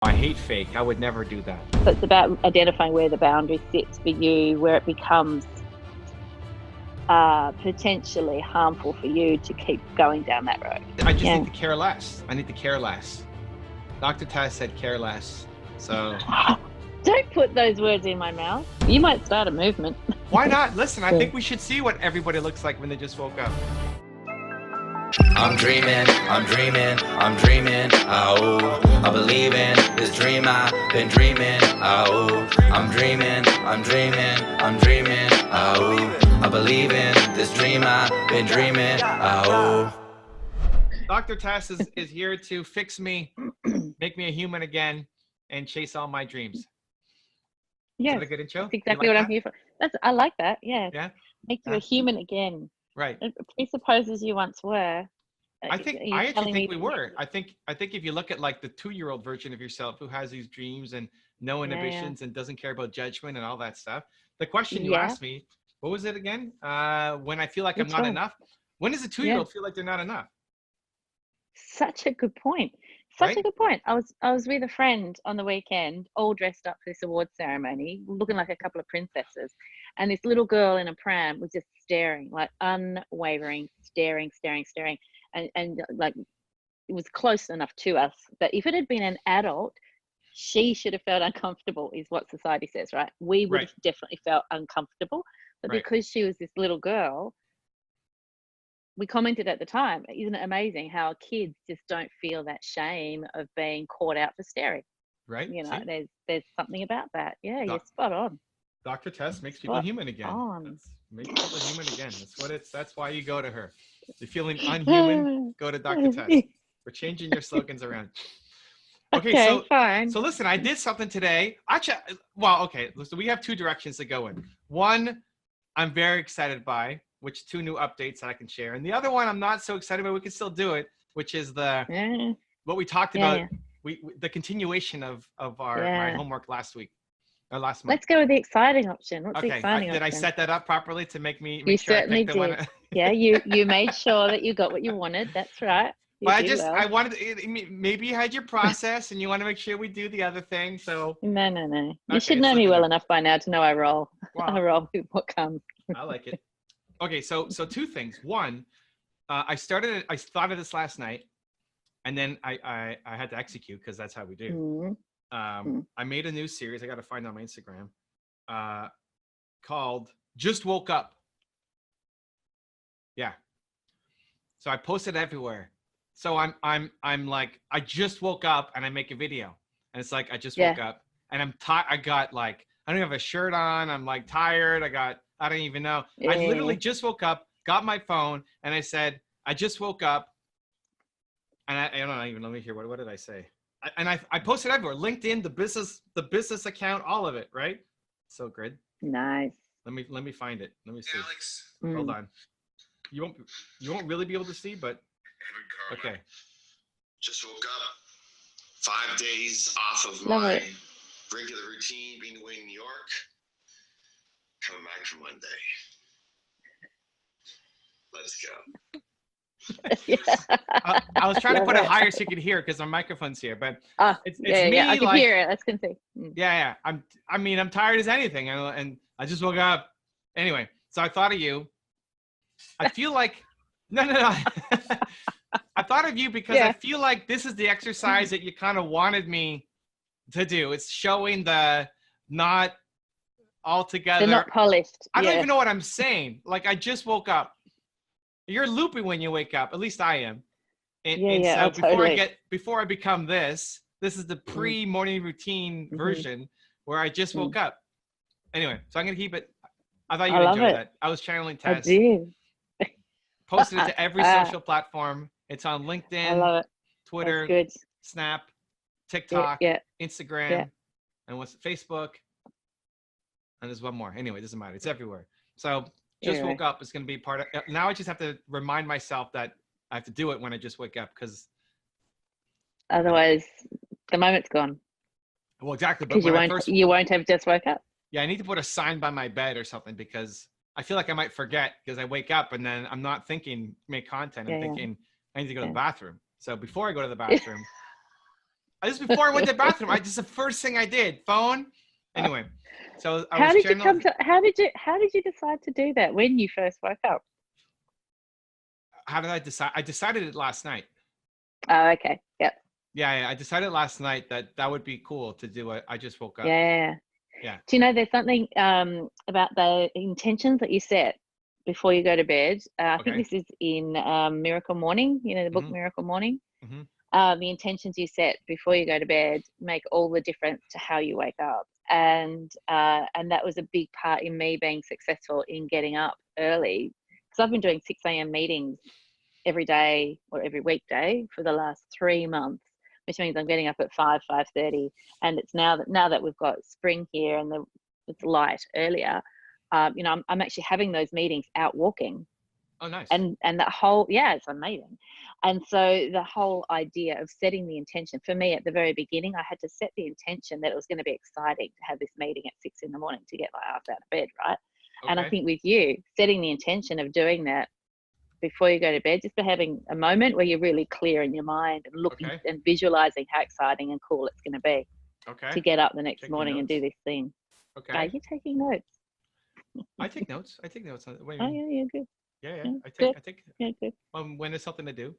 I hate fake. I would never do that. So it's about identifying where the boundary sits for you, where it becomes potentially harmful for you to keep going down that road. I just need to care less. I need to care less. Dr. Taz said care less. So don't put those words in my mouth. You might start a movement. Why not? Listen, I think we should see what everybody looks like when they just woke up. I'm dreaming, oh, I believe in this dream I've been dreaming, oh, I'm dreaming, oh, I believe in this dream I've been dreaming, oh. Dr. Tess is here to fix me, make me a human again, and chase all my dreams. Yeah, is that a good intro? That's exactly what I'm here for. I like that. Yeah. Yeah. Make you a human again. Right. It presupposes you once were. I actually think we were. I think if you look at like the 2-year-old version of yourself who has these dreams and no inhibitions and doesn't care about judgment and all that stuff. The question you asked me, what was it again? When I feel like I'm not enough. When does a 2-year-old feel like they're not enough? Such a good point. Such a good point. I was with a friend on the weekend, all dressed up for this award ceremony, looking like a couple of princesses. And this little girl in a pram was just staring, like unwavering, staring. And like it was close enough to us that if it had been an adult, she should have felt uncomfortable, is what society says, right? We would have definitely felt uncomfortable. But because she was this little girl, we commented at the time, isn't it amazing how kids just don't feel that shame of being caught out for staring? Right. You know, there's something about that. Yeah, you're spot on. Dr. Tess makes people human again. Makes people human again. That's why you go to her. You're feeling unhuman, go to Dr. Tess. We're changing your slogans around. Okay, so fine. So listen, I did something today. Actually, so we have 2 directions to go in. One, I'm very excited by, which 2 new updates I can share. And the other one I'm not so excited about, we can still do it, which is what we talked about, the continuation of my homework last week. Last month. Let's go with the exciting option. What's the exciting option? Did I set that up properly to make you sure certainly did. One? Yeah, you made sure that you got what you wanted. That's right. But I wanted maybe you had your process and you want to make sure we do the other thing. So no. You should know me well enough by now to know I roll. Wow. I roll with what comes. I like it. Okay, so 2 things. One, I thought of this last night, and then I had to execute because that's how we do. I made a new series. I got to find it on my Instagram, called "Just Woke Up." Yeah. So I posted everywhere. So I'm like, I just woke up, and I make a video, and it's like I just woke up, and I'm tired. I got like I don't have a shirt on. I'm like tired. I don't even know. I literally just woke up, got my phone, and I said, I just woke up. And I don't know, even let me hear, what did I say? I posted everywhere, LinkedIn, the business account, all of it, right? So good. Nice. Let me find it. Let me see. Alex. Hold on. You won't really be able to see, but okay. Just woke up. 5 days off of my regular routine, being away in New York. Coming back for Monday. Let's go. I was trying to put it higher so you could hear because my microphone's here, but it's me. I can hear it. That's good. Yeah. I'm tired as anything, and I just woke up. Anyway, so I thought of you. I feel like no. I thought of you because I feel like this is the exercise that you kind of wanted me to do. It's showing the not altogether. They're not polished. I don't even know what I'm saying. Like I just woke up. You're loopy when you wake up. At least I am. And so before I become this is the pre-morning routine version where I just woke up. Anyway, so I'm gonna keep it. I thought you'd enjoy that. I was channeling Tess. I did. Posted it to every social platform. It's on LinkedIn, I love it. Twitter, Snap, TikTok, Instagram, and what's it, Facebook. And there's one more. Anyway, it doesn't matter. It's everywhere. So just woke up. It's going to be part of. Now I just have to remind myself that I have to do it when I just wake up because. Otherwise, the moment's gone. Well, exactly. Because you won't have just woke up. Yeah, I need to put a sign by my bed or something because I feel like I might forget because I wake up and then I'm not thinking make content. I'm thinking I need to go to the bathroom. So before I go to the bathroom, Just before I went to the bathroom, just the first thing I did, phone. Anyway, so I How was did you decide to do that when you first woke up? How did I decide? I decided it last night. Oh, okay. Yep. Yeah, I decided last night that would be cool to do it. I just woke up. Yeah. Yeah. Do you know there's something about the intentions that you set before you go to bed? I think this is in Miracle Morning, you know, the book Miracle Morning. The intentions you set before you go to bed make all the difference to how you wake up. And that was a big part in me being successful in getting up early, because I've been doing 6 a.m. meetings every day or every weekday for the last 3 months, which means I'm getting up at 5:30. And it's now that we've got spring here and it's light earlier, you know, I'm actually having those meetings out walking. Oh, nice. And that whole, it's amazing. And so the whole idea of setting the intention for me at the very beginning, I had to set the intention that it was going to be exciting to have this meeting at 6 a.m. to get my ass out of bed, right? And I think with you setting the intention of doing that before you go to bed, just for having a moment where you're really clear in your mind and looking and visualizing how exciting and cool it's going to be to get up the next morning and do this thing. Okay. Are you taking notes? I take notes. Wait, oh, yeah, good. Yeah. Good. I take. Yeah, good. When there's something to do.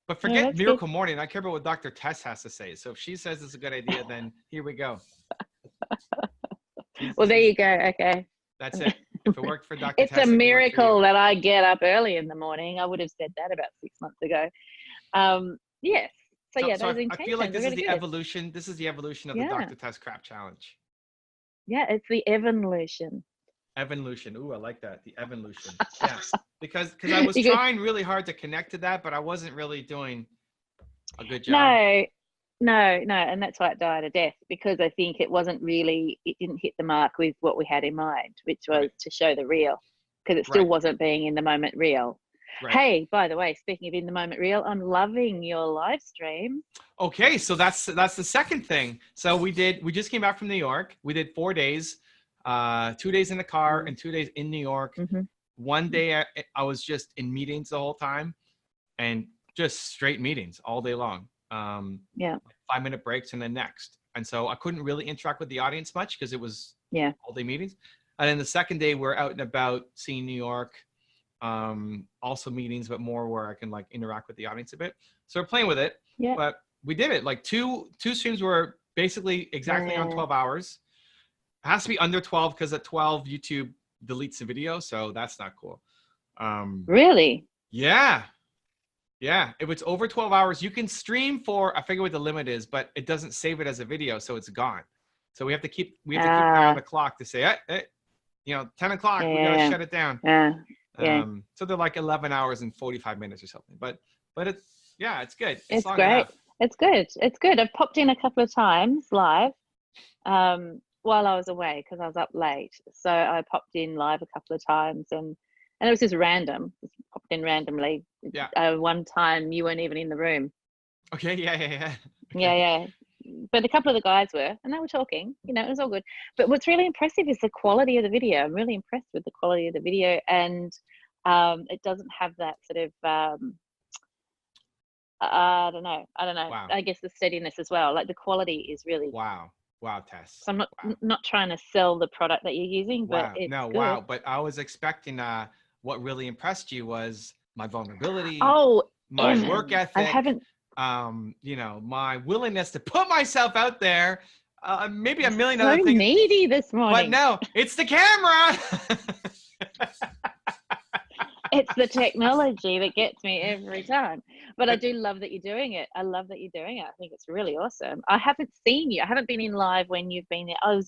But forget Miracle Morning. I care about what Dr. Tess has to say. So if she says it's a good idea, then here we go. Well, there you go. Okay. That's it. If it worked for Dr. It's Tess, a miracle that I get up early in the morning. I would have said that about 6 months ago. Yes. So yeah, those intentions. I feel like this are is really the good. evolution. This is the evolution of the Dr. Tess crap challenge. Yeah, it's the evolution. Evolution. Ooh, I like that. The evolution. Yeah. Because I was trying really hard to connect to that, but I wasn't really doing a good job. No, and that's why it died a death, because I think it didn't hit the mark with what we had in mind, which was to show the real, because it still wasn't being in the moment real. Right. Hey, by the way, speaking of in the moment real, I'm loving your live stream. Okay, so that's the second thing. So we just came back from New York. We did 4 days, 2 days in the car and 2 days in New York. One day I was just in meetings the whole time, and just straight meetings all day long. 5-minute breaks and then next. And so I couldn't really interact with the audience much because it was all day meetings. And then the second day we're out and about seeing New York, also meetings, but more where I can like interact with the audience a bit. So we're playing with it, but we did it. Like two streams were basically exactly on 12 hours. It has to be under 12 because at 12 YouTube deletes the video. So that's not cool. Really? Yeah. Yeah, if it's over 12 hours, you can stream for, I forget what the limit is, but it doesn't save it as a video, so it's gone. So we have to keep an eye on the clock to say, 10 o'clock, we gotta shut it down. So they're like 11 hours and 45 minutes or something. But it's good. It's great. Enough. It's good. It's good. I've popped in a couple of times live while I was away because I was up late. So I popped in live a couple of times and it was just random. Just popped in randomly. Yeah. One time you weren't even in the room. Okay. Yeah. Okay. Yeah. But a couple of the guys were, and they were talking. You know, it was all good. But what's really impressive is the quality of the video. I'm really impressed with the quality of the video, and it doesn't have that sort of I don't know. Wow. I guess the steadiness as well. Like the quality is really wow, Tess. So I'm not trying to sell the product that you're using, but it's good. Wow. But I was expecting what really impressed you was my vulnerability. My work ethic. I haven't. My willingness to put myself out there. Maybe a million so other things. Needy this morning. But no, it's the camera. It's the technology that gets me every time. But I do love that you're doing it. I love that you're doing it. I think it's really awesome. I haven't seen you. I haven't been in live when you've been there.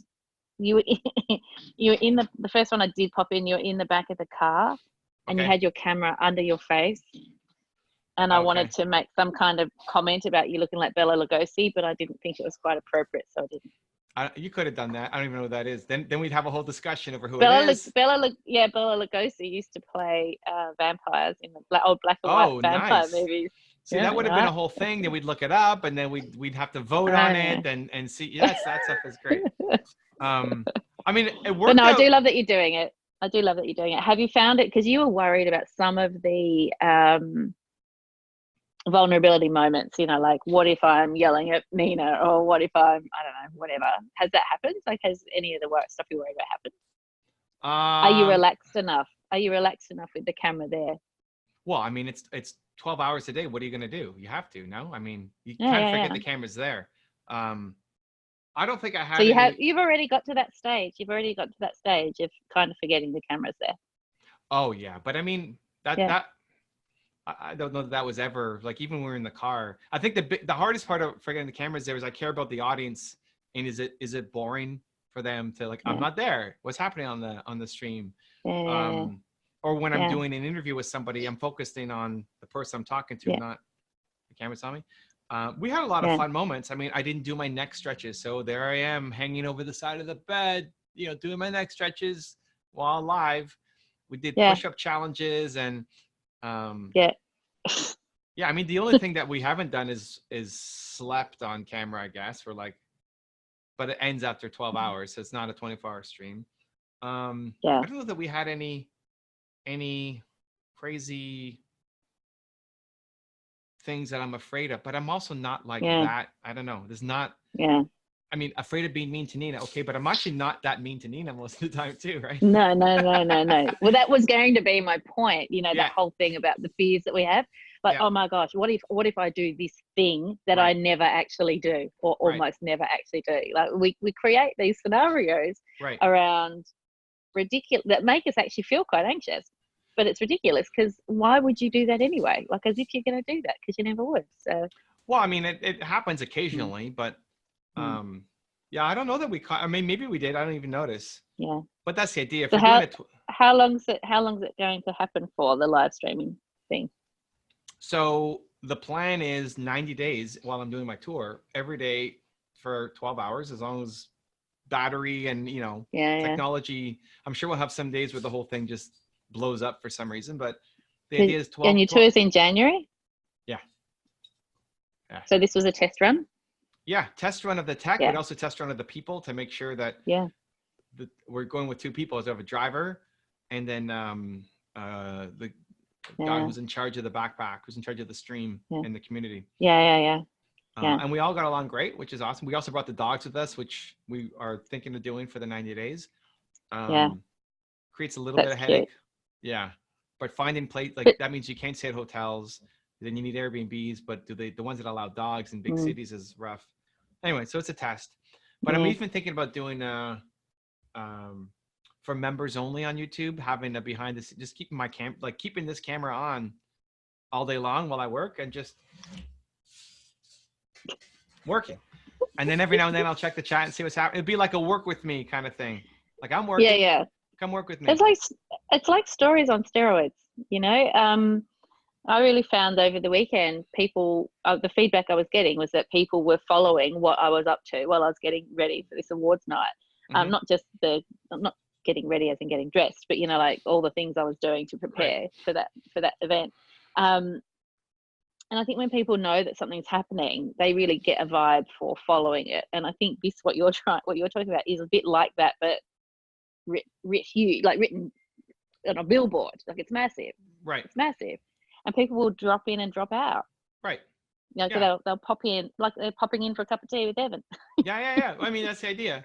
You were in the first one I did pop in. You were in the back of the car, and you had your camera under your face. And I wanted to make some kind of comment about you looking like Bella Lugosi, but I didn't think it was quite appropriate, so I didn't. You could have done that. I don't even know what that is. Then we'd have a whole discussion over who it is. Bella Lugosi used to play vampires in the old black and white vampire movies. See, that would have been a whole thing. Then we'd look it up, and then we'd have to vote on it and see. Yes, that stuff is great. I mean, it worked. But no, I do love that you're doing it. Have you found it? Because you were worried about some of the vulnerability moments, you know, like what if I'm yelling at Nina, or what if I'm, I don't know, whatever. Has that happened? Like, has any of the work stuff you worry about happened? Are you relaxed enough? Are you relaxed enough with the camera there? Well, I mean, it's 12 hours a day. What are you going to do? You have to, no? I mean, you can't forget the camera's there. I don't think I had. So you've already got to that stage. You've already got to that stage of kind of forgetting the camera's there. Oh yeah, but I mean that I don't know that was ever like, even when we were in the car. I think the hardest part of forgetting the cameras there is I care about the audience, and is it boring for them to like, I'm not there. What's happening on the stream? Or when I'm doing an interview with somebody, I'm focusing on the person I'm talking to, not the camera's on me. We had a lot of fun moments. I mean, I didn't do my neck stretches, so there I am hanging over the side of the bed, you know, doing my neck stretches while live. We did push-up challenges and I mean, the only thing that we haven't done is slept on camera, I guess, for like, but it ends after 12 hours, so it's not a 24-hour stream. I don't know that we had any crazy things that I'm afraid of, but I'm also not like that. I don't know. There's not. I mean, afraid of being mean to Nina. Okay, but I'm actually not that mean to Nina most of the time too, right? No. Well, that was going to be my point. You know, that whole thing about the fears that we have. But oh my gosh, what if I do this thing that I never actually do, or almost never actually do? Like we create these scenarios around ridiculous that make us actually feel quite anxious. But it's ridiculous, because why would you do that anyway? Like, as if you're going to do that, because you never would. So. Well, I mean, it happens occasionally, but I don't know that we caught. I mean, maybe we did. I don't even notice. Yeah. But that's the idea. If so we're doing how long's it going to happen for, the live streaming thing? So the plan is 90 days while I'm doing my tour, every day for 12 hours, as long as battery and, you know, technology. I'm sure we'll have some days where the whole thing just blows up for some reason, but the idea is 12. And your tour's in January? Yeah. So this was a test run? Yeah, test run of the tech, but also test run of the people to make sure that we're going with two people. So we have a driver, and then the guy who's in charge of the backpack, who's in charge of the stream in the community. And we all got along great, which is awesome. We also brought the dogs with us, which we are thinking of doing for the 90 days. Creates a little bit of headache. Yeah, but finding that means you can't stay at hotels. Then you need Airbnbs, but the ones that allow dogs in big cities is rough. Anyway, so it's a test. But I'm even thinking about doing for members only on YouTube, having a behind the scenes, just keeping keeping this camera on all day long while I work and just working. And then every now and then I'll check the chat and see what's happening. It'd be like a work with me kind of thing. Like, I'm working. Come work with me. It's like stories on steroids, you know? I really found over the weekend, people, the feedback I was getting was that people were following what I was up to while I was getting ready for this awards night. Not just I'm not getting ready as in getting dressed, but, you know, like all the things I was doing to prepare for that event. And I think when people know that something's happening, they really get a vibe for following it. And I think what you're talking about is a bit like that, but written on a billboard. Like, it's massive. Right. It's massive. And people will drop in and drop out. Right. You know, so they'll pop in, like they're popping in for a cup of tea with Evan. Yeah. I mean, that's the idea.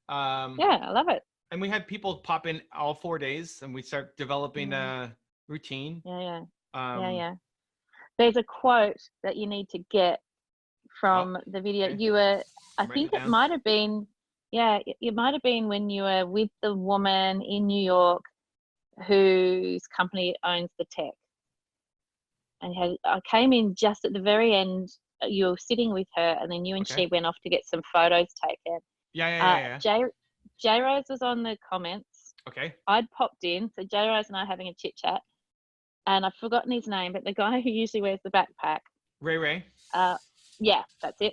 I love it. And we had people pop in all 4 days, and we start developing a routine. Yeah. There's a quote that you need to get from the video. Okay. I think it might have been, it might have been when you were with the woman in New York whose company owns the tech. And I came in just at the very end. You were sitting with her, and then you and she went off to get some photos taken. Yeah. J Rose was on the comments. Okay. I'd popped in, so J Rose and I having a chit chat, and I've forgotten his name, but the guy who usually wears the backpack. Ray. Yeah, that's it.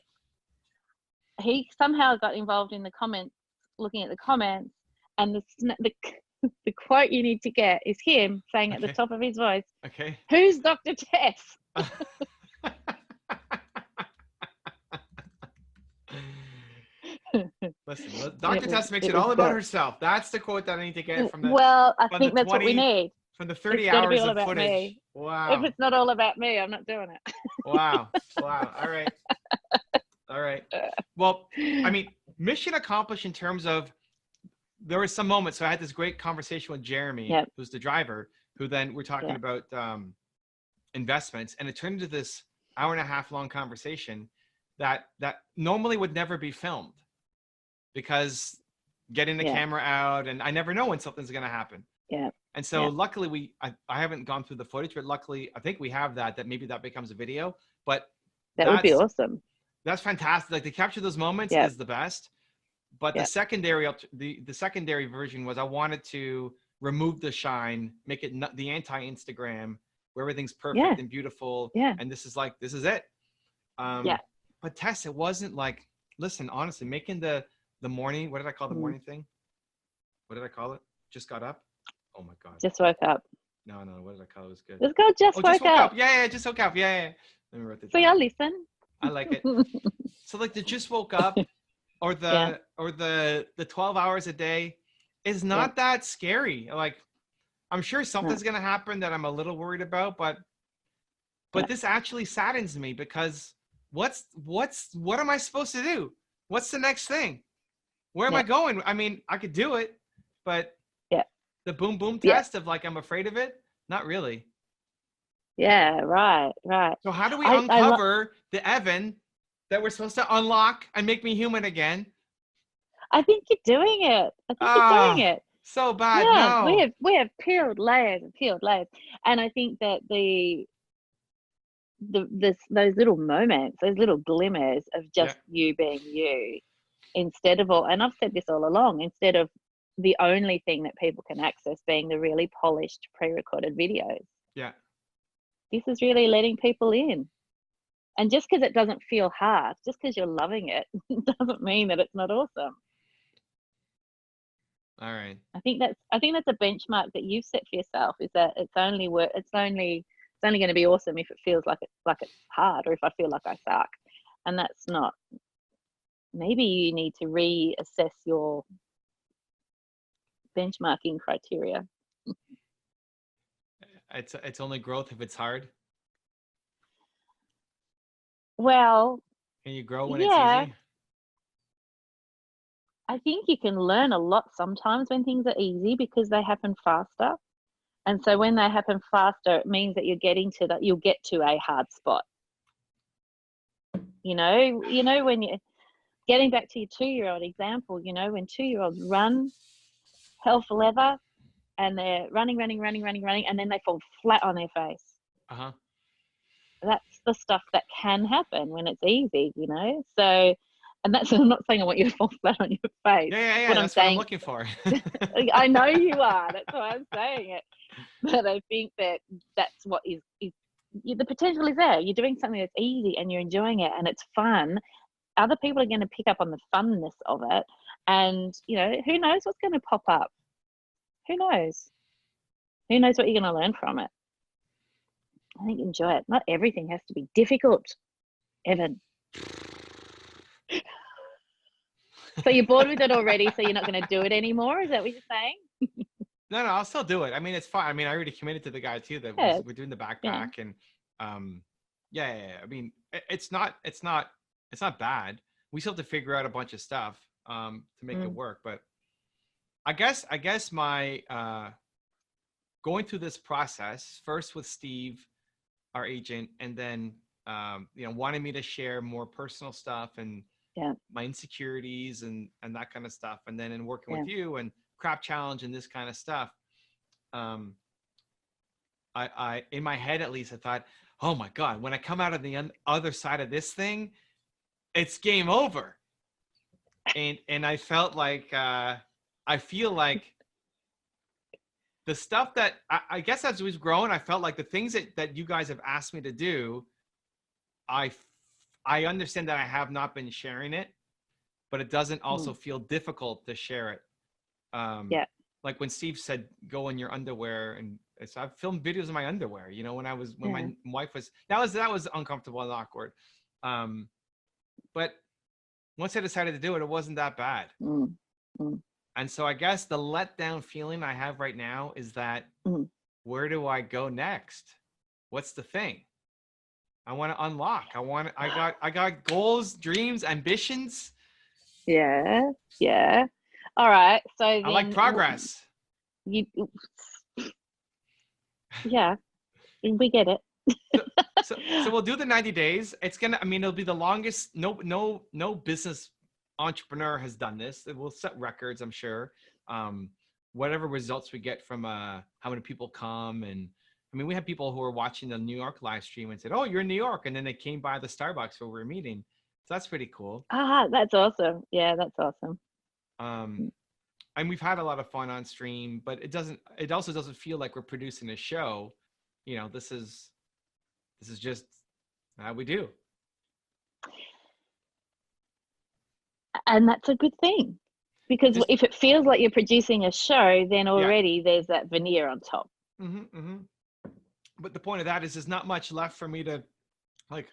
He somehow got involved in the comments, looking at the comments, and the quote you need to get is him saying at the top of his voice, "Okay, who's Dr. Tess?" Listen, Dr. Tess makes it all about herself. That's the quote that I need to get from the. Well, I think that's what we need. From the 30 hours of footage. Me. Wow. If it's not all about me, I'm not doing it. Wow. Wow. All right. Well, I mean, mission accomplished in terms of there were some moments. So I had this great conversation with Jeremy, Yep. who's the driver, who then we're talking Yeah. about investments, and it turned into this hour and a half long conversation that normally would never be filmed because getting the Yeah. camera out, and I never know when something's going to happen. Yeah. And so Yeah. luckily I haven't gone through the footage, but luckily I think we have that maybe that becomes a video, but That would be awesome. That's fantastic. Like to capture those moments Yeah. is the best. But Yeah. the secondary version was I wanted to remove the shine, make it the anti-Instagram where everything's perfect and beautiful. Yeah. And this is it. Yeah. But Tess, it wasn't like, listen, honestly, making the morning, what did I call the morning thing? What did I call it? Just got up? Oh my God. Just woke up. No, what did I call it? It was good. Let's go. Just woke up. Yeah, just woke up. Yeah. Let me write this So down. y'all listen. I like it. So like the just woke up or the 12 hours a day is not that scary. Like I'm sure something's going to happen that I'm a little worried about, but this actually saddens me because what am I supposed to do? What's the next thing? Where am I going? I mean, I could do it, but the boom boom test of like I'm afraid of it, not really. Yeah, right. So how do we uncover the Evan that we're supposed to unlock and make me human again? I think you're doing it. You're doing it. So bad. Yeah, No. we have peeled layers and peeled layers, and I think that those little moments, those little glimmers of just you being you, instead of and I've said this all along, instead of the only thing that people can access being the really polished pre-recorded videos. Yeah. This is really letting people in. And just because it doesn't feel hard, just because you're loving it, doesn't mean that it's not awesome. All right. I think that's a benchmark that you've set for yourself, is that it's only going to be awesome if it feels like it's hard, or if I feel like I suck. And that's not. Maybe you need to reassess your benchmarking criteria. It's only growth if it's hard. Well, can you grow when it's easy? I think you can learn a lot sometimes when things are easy because they happen faster. And so when they happen faster, it means that you'll get to a hard spot. You know, when you're getting back to your 2-year-old example, when 2-year-olds run hell for leather and they're running, and then they fall flat on their face. Uh-huh. That's the stuff that can happen when it's easy, So, and that's, I'm not saying I want you to fall flat on your face. Yeah. That's what I'm looking for. I know you are. That's why I'm saying it. But I think that's what is the potential is there. You're doing something that's easy and you're enjoying it and it's fun. Other people are going to pick up on the funness of it. And, who knows what's going to pop up? Who knows? Who knows what you're going to learn from it? I think enjoy it. Not everything has to be difficult, Evan. So you're bored with it already, so you're not going to do it anymore? Is that what you're saying? No, I'll still do it. I mean, it's fine. I mean, I already committed to the guy too that we're doing the backpack and I mean, it's not bad. We still have to figure out a bunch of stuff to make it work. But I guess my going through this process first with Steve, our agent, and then wanting me to share more personal stuff and my insecurities and that kind of stuff, and then in working with you and crap challenge and this kind of stuff, I in my head at least I thought, oh my God, when I come out of the other side of this thing, it's game over. And I felt like I feel like the stuff that I guess as we've grown, I felt like the things that you guys have asked me to do, I understand that I have not been sharing it, but it doesn't also feel difficult to share it. Like when Steve said, go in your underwear, and so I've filmed videos in my underwear, when my wife was, that was uncomfortable and awkward. But once I decided to do it, it wasn't that bad. And so I guess the letdown feeling I have right now is that where do I go next? What's the thing? I want to unlock. I got goals, dreams, ambitions. Yeah. Yeah. All right. So then I like progress. Yeah, we get it. So we'll do the 90 days. It's gonna. I mean, it'll be the longest. No business entrepreneur has done this. It will set records, I'm sure. Whatever results we get from how many people come, and I mean, we had people who were watching the New York live stream and said, "Oh, you're in New York," and then they came by the Starbucks where we're meeting. So that's pretty cool. That's awesome. Yeah, that's awesome. And we've had a lot of fun on stream, but it also doesn't feel like we're producing a show. You know, this is just how we do. And that's a good thing, because if it feels like you're producing a show, then already there's that veneer on top. But the point of that is there's not much left for me to, like,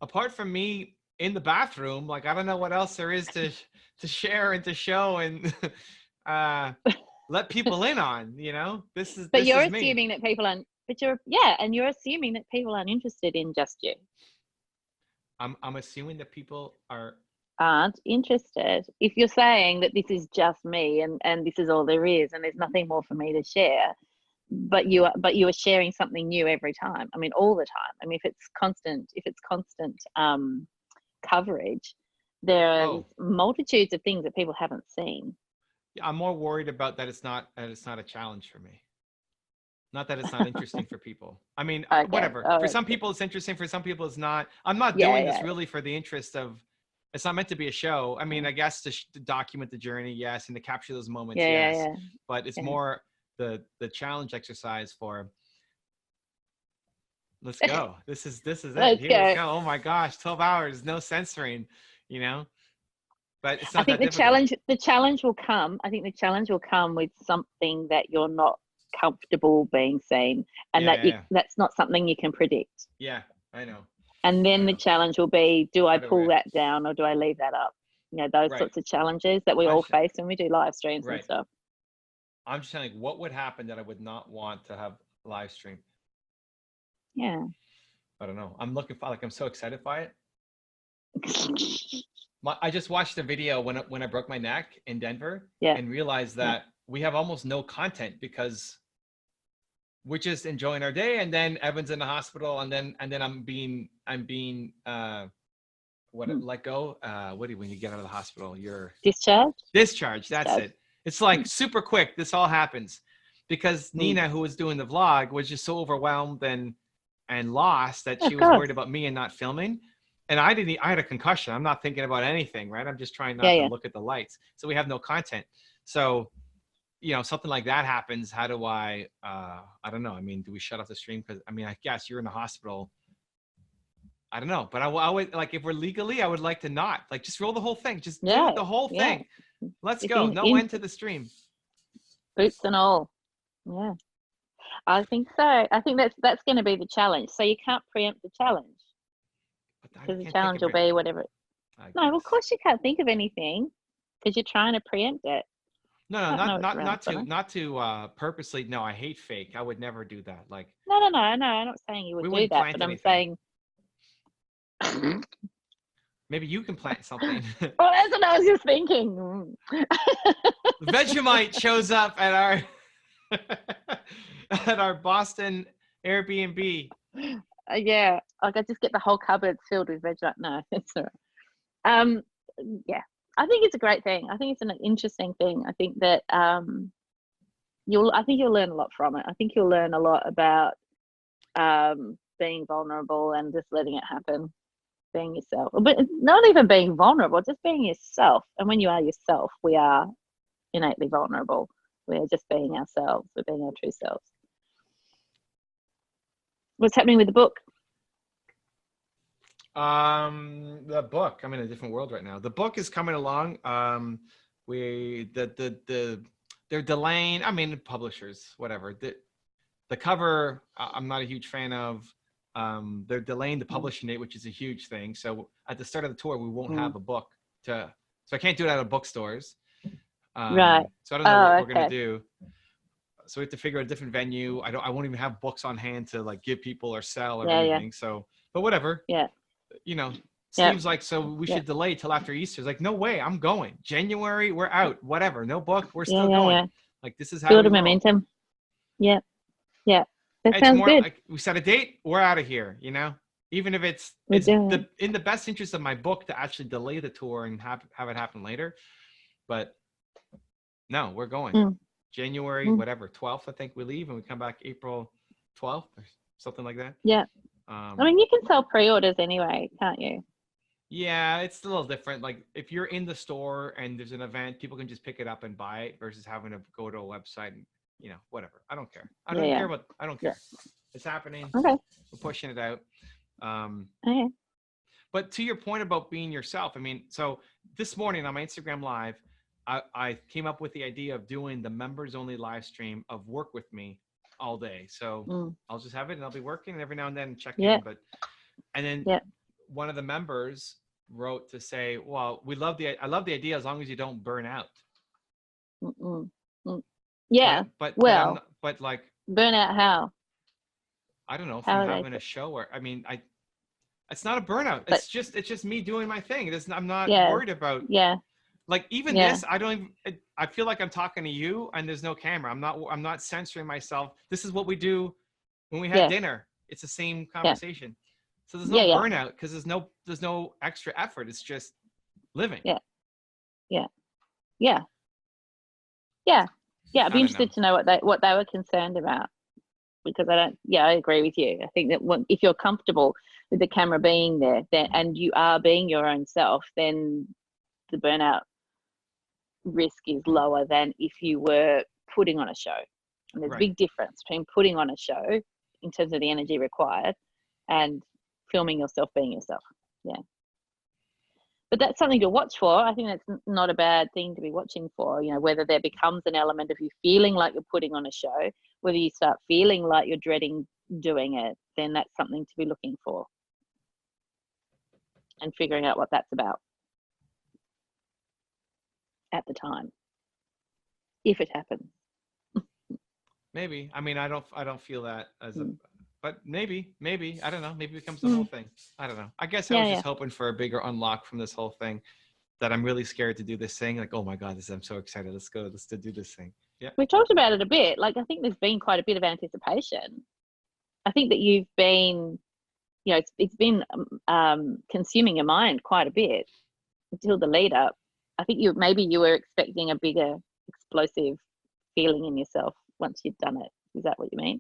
apart from me in the bathroom. Like, I don't know what else there is to share and to show and let people in on, you know. But you're assuming that people aren't. But you're assuming that people aren't interested in just you. I'm assuming that people aren't interested. If you're saying that this is just me and this is all there is and there's nothing more for me to share, but you are sharing something new every time. I mean, all the time. I mean, if it's constant coverage, there are multitudes of things that people haven't seen. Yeah, I'm more worried about that it's not a challenge for me. Not that it's not interesting for people. I mean, whatever. For some people it's interesting, for some people it's not. I'm not doing this really for the interest of, it's not meant to be a show. I mean, I guess to document the journey, yes, and to capture those moments, yes. But it's more the challenge exercise for, let's go. This is it. Here we go. Oh my gosh, 12 hours, no censoring, you know. But it's not I think the challenge will come. I think the challenge will come with something that you're not comfortable being seen, and that's not something you can predict. Yeah, I know. And then the challenge will be, do I pull that down or do I leave that up? You know, those sorts of challenges that we all face when we do live streams and stuff. I'm just saying, what would happen that I would not want to have live stream? Yeah. I don't know. I'm looking for, like, I'm so excited by it. I just watched a video when I broke my neck in Denver and realized that we have almost no content because we're just enjoying our day, and then Evan's in the hospital, and then I'm being let go. What do you, when you get out of the hospital? You're discharged. That's it. It's like super quick. This all happens because Nina, who was doing the vlog, was just so overwhelmed and lost that she was worried about me and not filming. And I had a concussion. I'm not thinking about anything, right? I'm just trying not to look at the lights. So we have no content. So, you know, something like that happens. How do I don't know. I mean, do we shut off the stream? Because, I mean, I guess you're in the hospital. I don't know. But I would, like, if we're legally, I would like to not. Like, just roll the whole thing. Just do the whole thing. Let's go. No end to the stream. Boots and all. Yeah. I think so. I think that's going to be the challenge. So you can't preempt the challenge. Because the challenge will be whatever. No, well, of course you can't think of anything because you're trying to preempt it. No, not to purposely. No, I hate fake. I would never do that. Like, no. I'm not saying you would do that, but I'm saying maybe you can plant something. Well, that's what I was just thinking. Vegemite shows up at our Boston Airbnb. Yeah, like I just get the whole cupboard filled with Vegemite. No, it's all right. Yeah, I think it's a great thing. I think it's an interesting thing. I think that you'll learn a lot from it. I think you'll learn a lot about being vulnerable and just letting it happen, being yourself. But not even being vulnerable, just being yourself. And when you are yourself, we are innately vulnerable. We are just being ourselves. We're being our true selves. What's happening with the book? The book, I'm in a different world right now. The book is coming along. They're delaying, I mean, publishers, whatever. The cover, I'm not a huge fan of. They're delaying the publishing date, which is a huge thing. So at the start of the tour, we won't have a book so I can't do it out of bookstores. Right. So I don't know what we're going to do. So we have to figure out a different venue. I won't even have books on hand to, like, give people or sell or anything. So But whatever. Yeah. You know, Steve's like, so we should delay till after Easter. It's like, no way, I'm going. January, we're out. Whatever, no book, we're still going. Yeah. Like, this is how build we a momentum. Yeah. Yeah. That sounds more good. like we set a date, we're out of here, you know? Even if it's in the best interest of my book to actually delay the tour and have it happen later. But no, we're going. January, whatever, 12th, I think we leave, and we come back April 12th or something like that. Yeah. I mean, you can sell pre-orders anyway, can't you? Yeah, it's a little different. Like, if you're in the store and there's an event, people can just pick it up and buy it versus having to go to a website and, you know, whatever. I don't care. I don't care. It's happening. Okay. We're pushing it out. Okay. But to your point about being yourself, I mean, so this morning on my Instagram Live, I came up with the idea of doing the members only live stream of Work With Me all day. So I'll just have it and I'll be working, and every now and then check in. And then one of the members wrote to say, well, I love the idea as long as you don't burn out. Yeah. But like, burn out how? I don't know, from having a show where, I mean, it's not a burnout. It's just me doing my thing. I'm not worried about. Yeah. Like, even this, I feel like I'm talking to you and there's no camera. I'm not censoring myself. This is what we do when we have dinner. It's the same conversation. So there's no burnout because there's no extra effort. It's just living. Yeah. I'd be interested to know what they were concerned about, because I agree with you. I think that if you're comfortable with the camera being there, and you are being your own self, then the burnout risk is lower than if you were putting on a show. And there's a big difference between putting on a show in terms of the energy required and filming yourself being yourself. Yeah. But that's something to watch for. I think that's not a bad thing to be watching for, you know, whether there becomes an element of you feeling like you're putting on a show, whether you start feeling like you're dreading doing it, then that's something to be looking for and figuring out what that's about at the time, if it happens. Maybe. I mean, I don't feel that as but maybe, I don't know. Maybe it becomes the whole thing. I don't know. I guess I was just hoping for a bigger unlock from this whole thing, that I'm really scared to do this thing. Like, oh my God, I'm so excited. Let's do this thing. Yeah. We talked about it a bit. Like, I think there's been quite a bit of anticipation. I think that you've been, you know, it's been consuming your mind quite a bit until the lead up. I think you were expecting a bigger explosive feeling in yourself once you'd done it. Is that what you mean?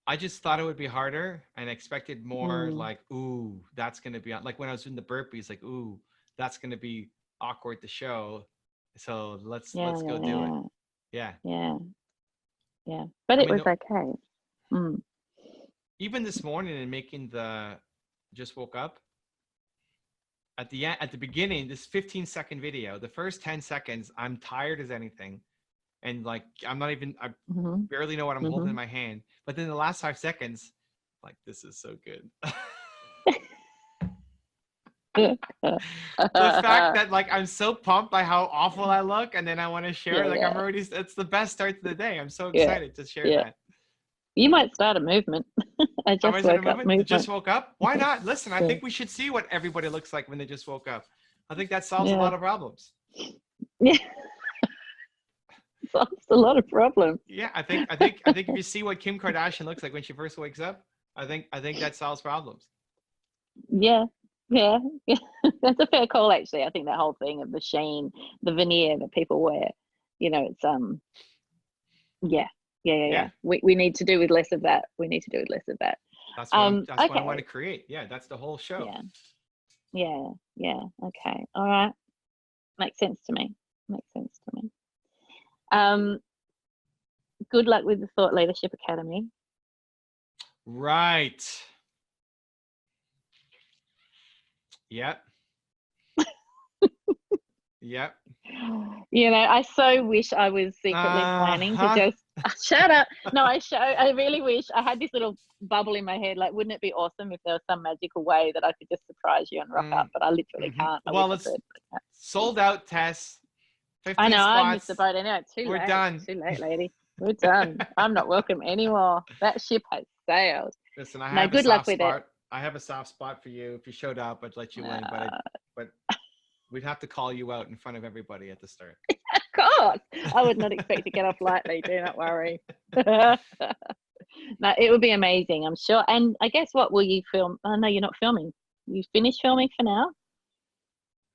I just thought it would be harder and expected more like, ooh, that's going to be like when I was doing the burpees, like, ooh, that's going to be awkward to show. So let's go do it. Yeah. Yeah. Yeah. But it was okay. Even this morning in making the Just Woke Up, at the beginning, this 15-second video, the first 10 seconds, I'm tired as anything. And like, I barely know what I'm holding in my hand. But then the last 5 seconds, like, this is so good. The fact that like, I'm so pumped by how awful I look, and then I want to share, I'm already, it's the best start to the day. I'm so excited to share that. You might start a movement. I just woke up movement. Just woke up? Why not? Listen, I think we should see what everybody looks like when they just woke up. I think that solves a lot of problems. Yeah. Solves a lot of problems. Yeah, I think if you see what Kim Kardashian looks like when she first wakes up, I think that solves problems. Yeah. That's a fair call, actually. I think that whole thing of the sheen, the veneer that people wear, you know, it's yeah. We need to do with less of that. That's what I want to create. Yeah, that's the whole show. Yeah. Okay. All right. Makes sense to me. Good luck with the Thought Leadership Academy. Right. Yep. Yep. You know, I so wish I was secretly planning to just shut up. No, I really wish I had this little bubble in my head. Like, wouldn't it be awesome if there was some magical way that I could just surprise you and rock up? But I literally can't. Well, it's sold out, Tess. I know, spots. I missed the boat anyway. We're done. Too late, lady. We're done. I'm not welcome anymore. That ship has sailed. Listen, I have good luck with it. I have a soft spot for you. If you showed up, I'd let you in, but we'd have to call you out in front of everybody at the start. Of course, I would not expect to get off lightly. Do not worry. No, it would be amazing, I'm sure. And I guess what will you film? Oh no, you're not filming. You finished filming for now.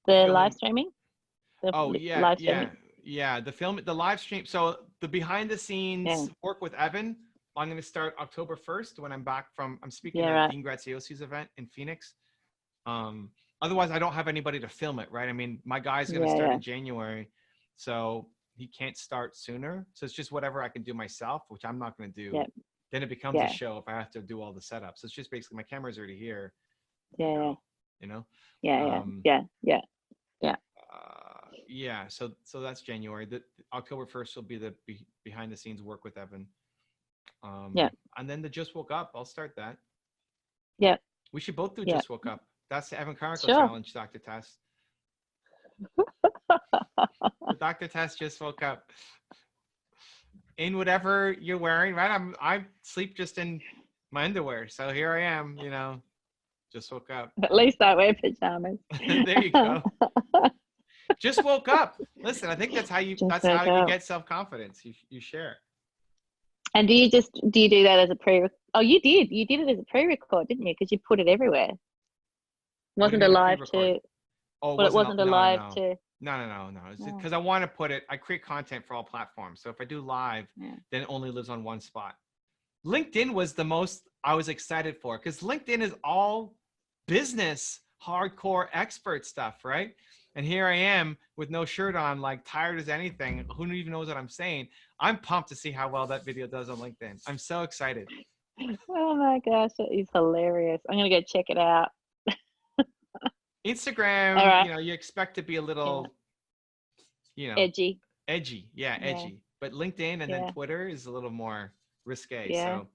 The live streaming. Oh yeah, live streaming. yeah. The live stream. So the behind the scenes work with Evan. I'm going to start October 1st when I'm back from. I'm speaking at Dean Graziosi's event in Phoenix. Otherwise, I don't have anybody to film it, right? I mean, my guy's going to start in January, so he can't start sooner. So it's just whatever I can do myself, which I'm not going to do. Yep. Then it becomes a show if I have to do all the setup. So it's just basically my camera's already here. Yeah. You know. Yeah. So that's January. The October 1st will be the behind the scenes work with Evan. And then the Just Woke Up, I'll start that. Yeah. We should both do Just Woke Up. That's the Evan Carmichael challenge, Dr. Tess. Dr. Tess just woke up in whatever you're wearing, right? I sleep just in my underwear. So here I am, just woke up. At least I wear pajamas. There you go. Just woke up. Listen, I think that's how you get self-confidence. You share it. And do you do that as a pre? Oh, you did it as a pre-record, didn't you? Because you put it everywhere. Wasn't a live to? Oh, it wasn't a live to. No. It's because I want to put it. I create content for all platforms. So if I do live, then it only lives on one spot. LinkedIn was the most I was excited for because LinkedIn is all business, hardcore expert stuff, right? And here I am with no shirt on, like tired as anything. Who even knows what I'm saying? I'm pumped to see how well that video does on LinkedIn. I'm so excited. Oh my gosh, that is hilarious. I'm going to go check it out. Instagram, you expect to be a little, edgy. Yeah, edgy. But LinkedIn and then Twitter is a little more risque. Yeah. So.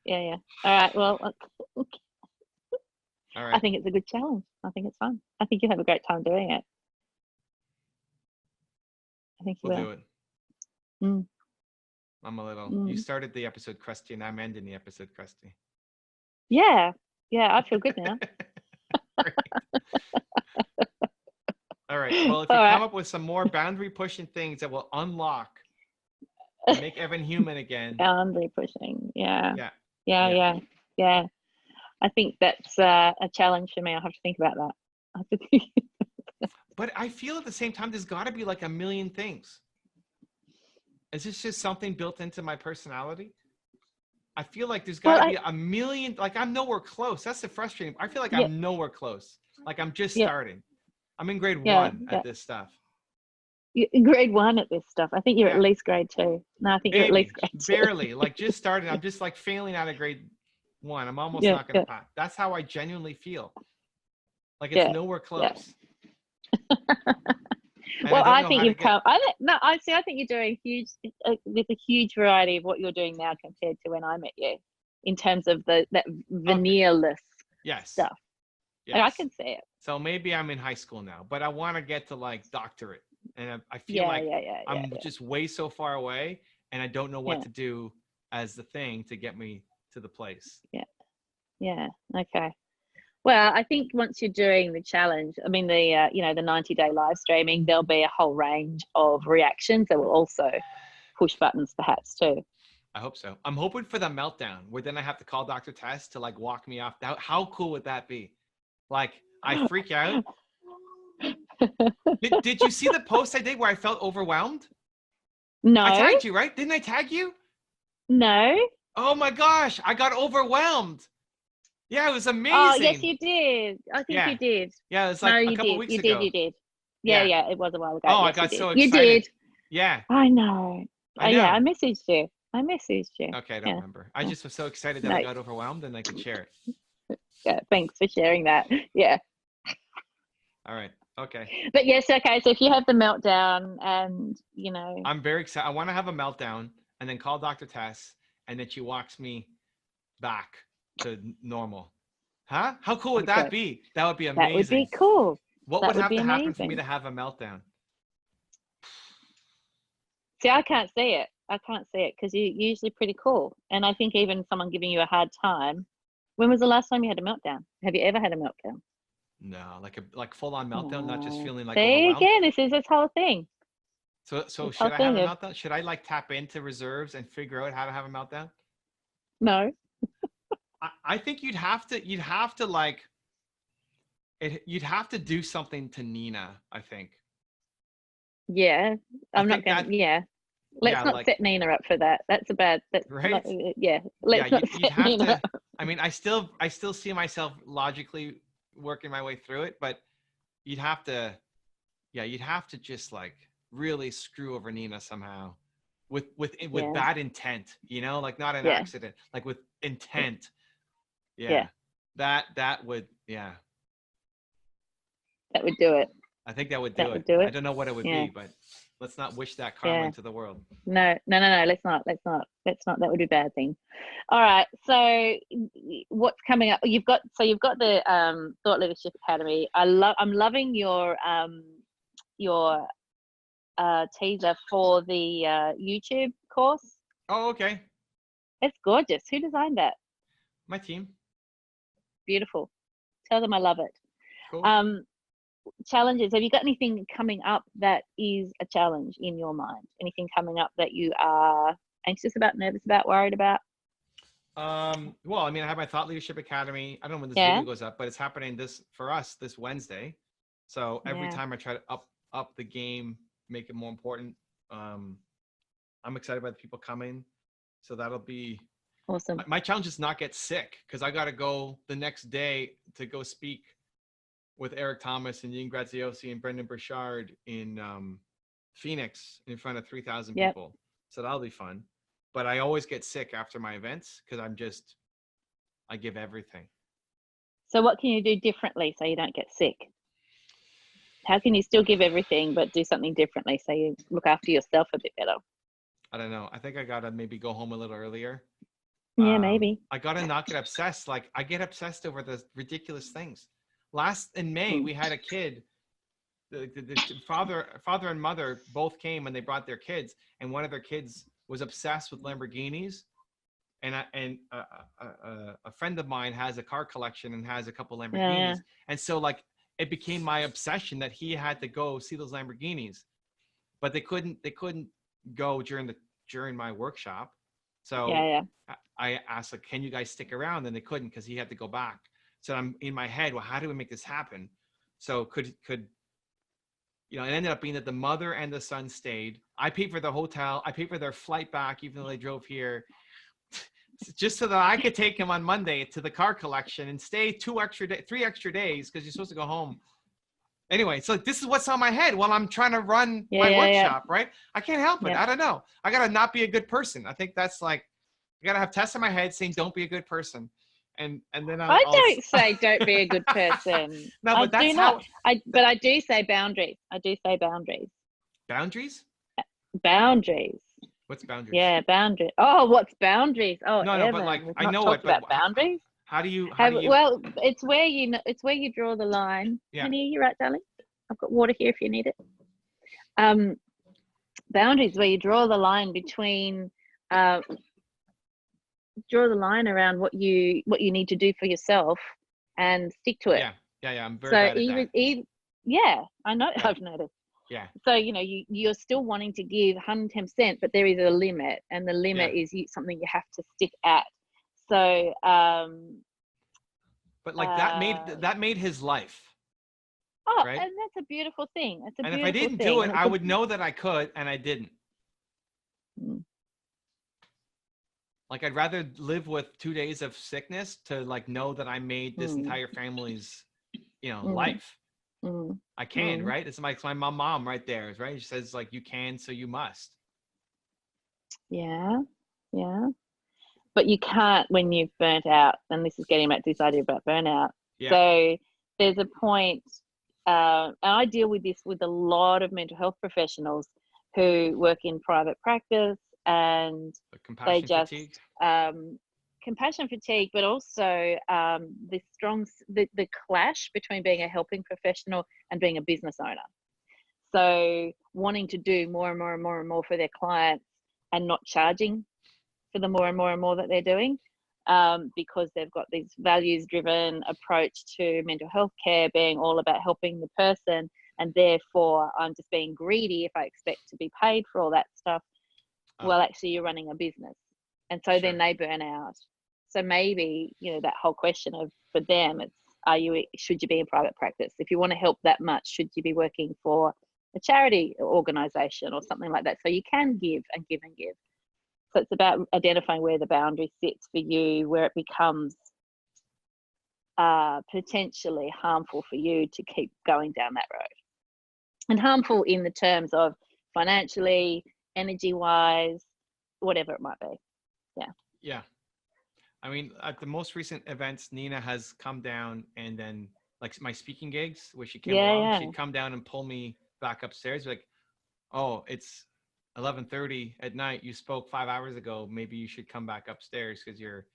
Yeah. All right. Well, all right. I think it's a good challenge. I think it's fun. I think you'll have a great time doing it. I think you will. Do it. I'm a little. You started the episode crusty, and I'm ending the episode crusty. Yeah. I feel good now. All right. Well, if you come up with some more boundary pushing things that will unlock and make Evan human again. Boundary pushing. Yeah. I think that's a challenge for me. I'll have to think about that. But I feel at the same time, there's got to be like a million things. Is this just something built into my personality? I feel like there's got to be a million, like I'm nowhere close. That's the frustrating. I feel like I'm nowhere close. Like I'm just starting. I'm in grade 1 at this stuff. You're in grade 1 at this stuff. I think you're at least grade 2. No, I think you're at least grade 2. Barely, like just started. I'm just like failing out of grade 1. I'm almost not going to pass. That's how I genuinely feel. Like it's nowhere close. Well, I think you've come. I think you're doing huge with a huge variety of what you're doing now compared to when I met you, in terms of that veneerless stuff. Yes. And I can see it. So maybe I'm in high school now, but I want to get to like doctorate, and I feel I'm just way so far away, and I don't know what to do as the thing to get me to the place. Yeah. Okay. Well, I think once you're doing the challenge, I mean, the 90-day live streaming, there'll be a whole range of reactions that will also push buttons perhaps too. I hope so. I'm hoping for the meltdown where then I have to call Dr. Tess to like walk me off. How cool would that be? Like I freak out. Did you see the post I did where I felt overwhelmed? No. I tagged you, right? Didn't I tag you? No. Oh my gosh, I got overwhelmed. Yeah, it was amazing. Oh, yes, you did. I think you did. Yeah, it was like a couple weeks ago. You did. Yeah, it was a while ago. Oh, yes, I got so excited. You did. Yeah. I know. Yeah, I messaged you. Okay, I don't remember. I just was so excited that I got overwhelmed and I could share it. Yeah, thanks for sharing that. Yeah. All right. Okay. But yes, okay. So if you have the meltdown and, I'm very excited. I want to have a meltdown and then call Dr. Tess and then she walks me back to normal. Huh? How cool would that be? That would be amazing. That would be cool. What would have to happen for me to have a meltdown? See, I can't see it. Because you're usually pretty cool. And I think even someone giving you a hard time When was the last time you had a meltdown? Have you ever had a meltdown? No, like full on meltdown, not just feeling like See, overwhelmed. again, this is this whole thing. So should I have a meltdown? Should I like tap into reserves and figure out how to have a meltdown? No. I think you'd have to like you'd have to do something to Nina, I think. Yeah, I'm not going to, yeah. Let's not set Nina up for that. That's a bad, right? Not, yeah, let's not you'd set have Nina to, up. I mean, I still see myself logically working my way through it, but you'd have to just like really screw over Nina somehow with bad intent, you know, like not an accident, like with intent. Yeah. That would, that would do it. I think that would do it. I don't know what it would be, but let's not wish that karma into the world. No. Let's not. That would be a bad thing. All right. So what's coming up? You've got the Thought Leadership Academy. I'm loving your teaser for the YouTube course. Oh, okay. It's gorgeous. Who designed that? My team. Beautiful. Tell them I love it. Cool. Challenges. Have you got anything coming up that is a challenge in your mind? Anything coming up that you are anxious about, nervous about, worried about? Well, I mean, I have my Thought Leadership Academy. I don't know when this video goes up, but it's happening for us this Wednesday. So every time I try to up the game, make it more important. I'm excited about the people coming. So that'll be awesome. My challenge is not get sick, because I got to go the next day to go speak with Eric Thomas and Yin Graziosi and Brendan Burchard in Phoenix in front of 3,000 people. So that'll be fun. But I always get sick after my events because I give everything. So what can you do differently so you don't get sick? How can you still give everything but do something differently so you look after yourself a bit better? I don't know. I think I got to maybe go home a little earlier. Yeah, maybe. I got to not get obsessed. Like, I get obsessed over the ridiculous things. In May, we had a kid. The father and mother both came and they brought their kids, and one of their kids was obsessed with Lamborghinis. And a friend of mine has a car collection and has a couple Lamborghinis. And so like it became my obsession that he had to go see those Lamborghinis, but they couldn't go during my workshop. So I asked, like, can you guys stick around? And they couldn't, because he had to go back. So I'm in my head, well, how do we make this happen? So could it ended up being that the mother and the son stayed. I paid for the hotel. I paid for their flight back, even though they drove here, just so that I could take him on Monday to the car collection and stay 3 extra days, because you're supposed to go home. Anyway, so this is what's on my head while I'm trying to run my workshop, right? I can't help it. I don't know. I got to not be a good person. I think that's like, I got to have tests in my head saying, don't be a good person. And then I don't say don't be a good person. No, but that's but I do say boundaries. I do say boundaries. Boundaries? Boundaries. What's boundaries? Yeah, boundaries. Oh, what's boundaries? Oh, no, but like I know it. But about boundaries. How do you? Well, it's where you draw the line. Yeah. Honey, you're right, darling. I've got water here if you need it. Boundaries, where you draw the line between. Draw the line around what you need to do for yourself and stick to it. Yeah. I'm very bad at that. I know. I've noticed. Yeah. So you're still wanting to give 110%, but there is a limit, and the limit is something you have to stick at. So. But like that made his life. Oh, right? And that's a beautiful thing. And if I didn't do it, I would know that I could, and I didn't. Like, I'd rather live with 2 days of sickness to like know that I made this entire family's, life. I can, right? It's like my mom right there, right? She says like, you can, so you must. Yeah. But you can't when you've burnt out. And this is getting back to this idea about burnout. Yeah. So there's a point, and I deal with this with a lot of mental health professionals who work in private practice, and they just compassion fatigue, but also the clash between being a helping professional and being a business owner. So wanting to do more and more and more and more for their clients and not charging for the more and more and more that they're doing. because they've got this values-driven approach to mental health care being all about helping the person, and therefore I'm just being greedy if I expect to be paid for all that stuff. Well, actually, you're running a business, and so then they burn out. So maybe, you know, that whole question of, for them, it's, should you be in private practice? If you want to help that much, should you be working for a charity organization or something like that? So you can give and give and give. So it's about identifying where the boundary sits for you, where it becomes potentially harmful for you to keep going down that road. And harmful in the terms of financially, energy-wise, whatever it might be. Yeah. Yeah. I mean, at the most recent events, Nina has come down, and then like my speaking gigs where she came along, she'd come down and pull me back upstairs. Like, oh, it's 11:30 at night. You spoke 5 hours ago. Maybe you should come back upstairs because you're,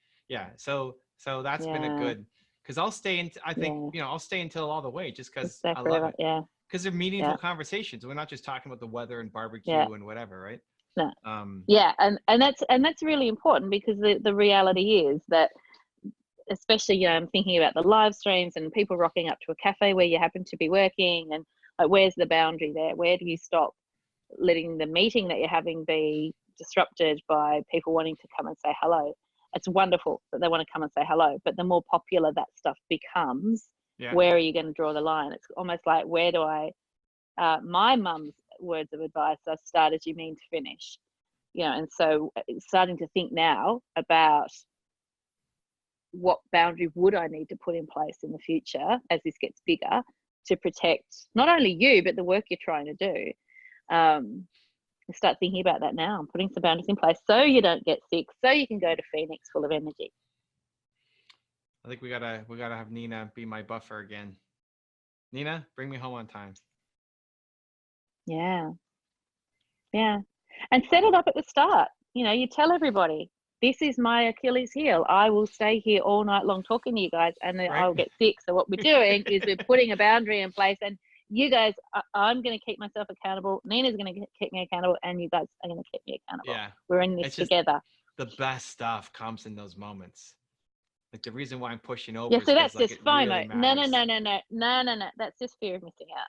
So that's been a good, because I'll stay in. I think, I'll stay until all the way just because I love it. Yeah. Because they're meaningful conversations. We're not just talking about the weather and barbecue and whatever, right? No. And that's really important, because the reality is that, especially, I'm thinking about the live streams and people rocking up to a cafe where you happen to be working, and like, where's the boundary there? Where do you stop letting the meeting that you're having be disrupted by people wanting to come and say hello? It's wonderful that they want to come and say hello, but the more popular that stuff becomes, where are you going to draw the line? It's almost like, where do I, my mum's words of advice are, start as you mean to finish, and so starting to think now about what boundary would I need to put in place in the future as this gets bigger to protect not only you, but the work you're trying to do. Start thinking about that now and putting some boundaries in place so you don't get sick, so you can go to Phoenix full of energy. I think we gotta have Nina be my buffer again. Nina, bring me home on time. Yeah. And set it up at the start. You tell everybody, this is my Achilles heel. I will stay here all night long talking to you guys, and then I'll get sick. So what we're doing is we're putting a boundary in place, and you guys, I'm going to keep myself accountable. Nina's going to keep me accountable, and you guys are going to keep me accountable. Yeah. We're in this together. The best stuff comes in those moments. Like, the reason why I'm pushing over. Yeah, so that's like, just FOMO. No. That's just fear of missing out.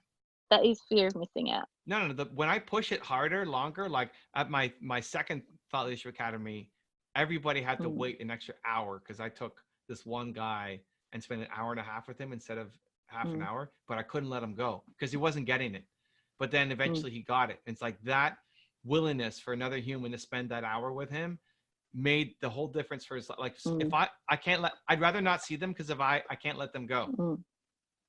That is fear of missing out. No. When I push it harder, longer, like at my second Thought Leadership Academy, everybody had to wait an extra hour because I took this one guy and spent an hour and a half with him instead of half an hour, but I couldn't let him go because he wasn't getting it. But then eventually he got it. It's like that willingness for another human to spend that hour with him made the whole difference for his, like, if I can't I'd rather not see them, because if I can't let them go.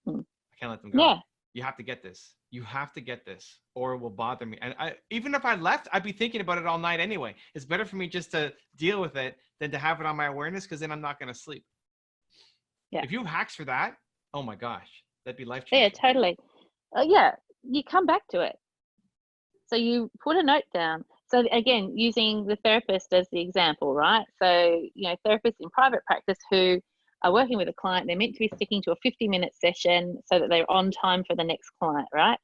I can't let them go. Yeah. You have to get this. You have to get this, or it will bother me. And even if I left, I'd be thinking about it all night anyway. It's better for me just to deal with it than to have it on my awareness, because then I'm not going to sleep. Yeah. If you have hacks for that, oh my gosh, that'd be life-changing. Yeah, totally. You come back to it. So you put a note down. So again, using the therapist as the example, right? So, therapists in private practice who are working with a client, they're meant to be sticking to a 50-minute session so that they're on time for the next client, right?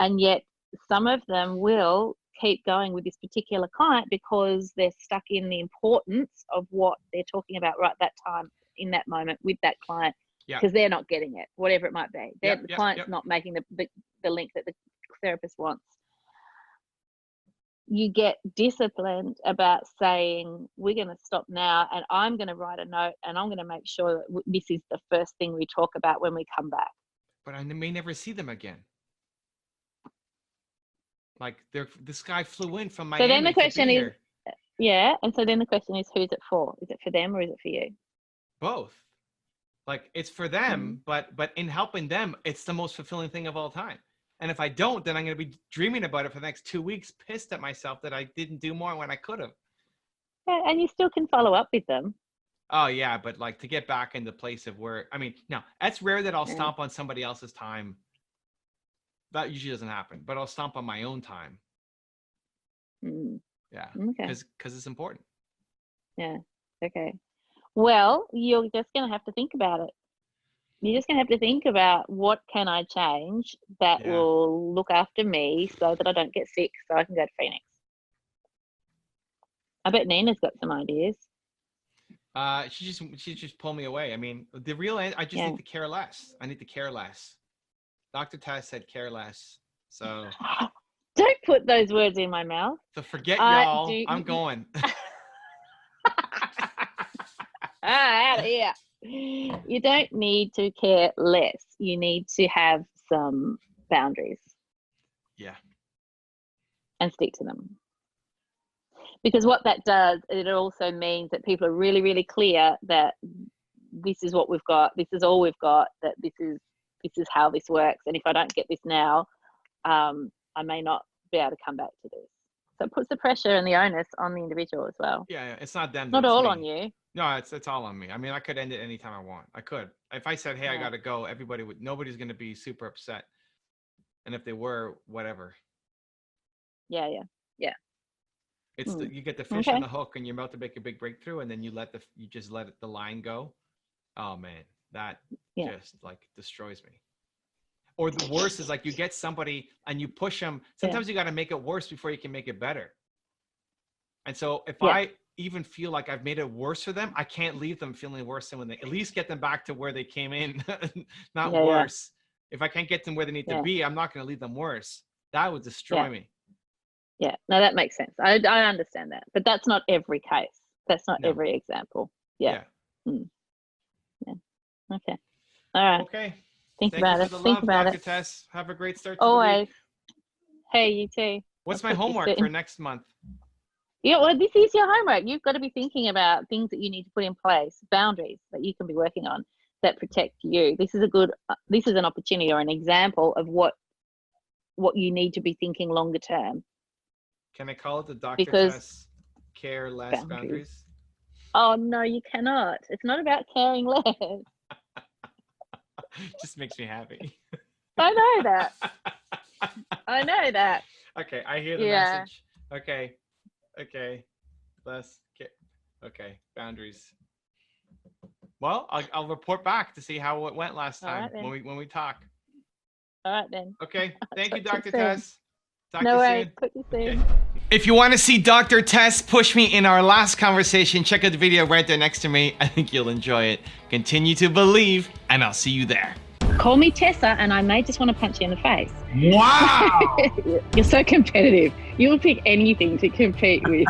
And yet some of them will keep going with this particular client because they're stuck in the importance of what they're talking about right that time, in that moment, with that client, because they're not getting it, whatever it might be. The client's not making the link that the therapist wants. You get disciplined about saying, we're going to stop now, and I'm going to write a note, and I'm going to make sure that this is the first thing we talk about when we come back. But I may never see them again. Like, this guy flew in from Miami. So then the question is, and so then the question is, who's it for? Is it for them or is it for you? Both. Like, it's for them, but in helping them, it's the most fulfilling thing of all time. And if I don't, then I'm going to be dreaming about it for the next 2 weeks, pissed at myself that I didn't do more when I could have. Yeah, and you still can follow up with them. Oh, yeah, but like, to get back in the place of where, I mean, no, that's rare that I'll stomp on somebody else's time. That usually doesn't happen, but I'll stomp on my own time. Yeah, because it's important. Yeah, okay. Well, you're just going to have to think about it. You're just going to have to think about, what can I change that will look after me so that I don't get sick, so I can go to Phoenix. I bet Nina's got some ideas. She just pulled me away. I mean, the real end, I just need to care less. I need to care less. Dr. Tess said care less. So don't put those words in my mouth. So forget y'all. I'm going. Out of here. You don't need to care less. You need to have some boundaries. Yeah. And stick to them. Because what that does, it also means that people are really, really clear that this is what we've got, this is all we've got, that this is how this works. And if I don't get this now, I may not be able to come back to this. So it puts the pressure and the onus on the individual as well. Yeah, it's not them. Not all on you. No, it's all on me. I mean, I could end it anytime I want. I could. If I said, hey, I got to go, nobody's going to be super upset. And if they were, whatever. Yeah. It's you get the fish on the hook and you're about to make a big breakthrough, and then you just let the line go. Oh man, that just like destroys me. Or the worst is like you get somebody and you push them. Sometimes you got to make it worse before you can make it better. And so if I even feel like I've made it worse for them, I can't leave them feeling worse than when they at least get them back to where they came in, not worse. If I can't get them where they need to be, I'm not going to leave them worse. That would destroy me. Yeah, no, that makes sense. I understand that, but that's not every case. That's not every example. Yeah. Yeah. Okay. All right. Okay. Think about it. Think about Dr. it. Tess. Have a great start to Always. the week. Hey, you too. What's my homework for next month? Yeah, well, this is your homework. You've got to be thinking about things that you need to put in place, boundaries that you can be working on that protect you. This is an opportunity or an example of what you need to be thinking longer term. Can I call it the Dr. Tess care less boundaries? Oh, no, you cannot. It's not about caring less. Just makes me happy. I know that. I know that. Okay, I hear the message. Okay. Less care. Okay, boundaries. Well, I'll report back to see how it went last time when we talk. All right then. Okay. Thank you, Dr. Tess. No worries. Talk to you soon. Okay. If you want to see Dr. Tess push me in our last conversation, check out the video right there next to me. I think you'll enjoy it. Continue to believe, and I'll see you there. Call me Tessa, and I may just want to punch you in the face. Wow! You're so competitive. You'll pick anything to compete with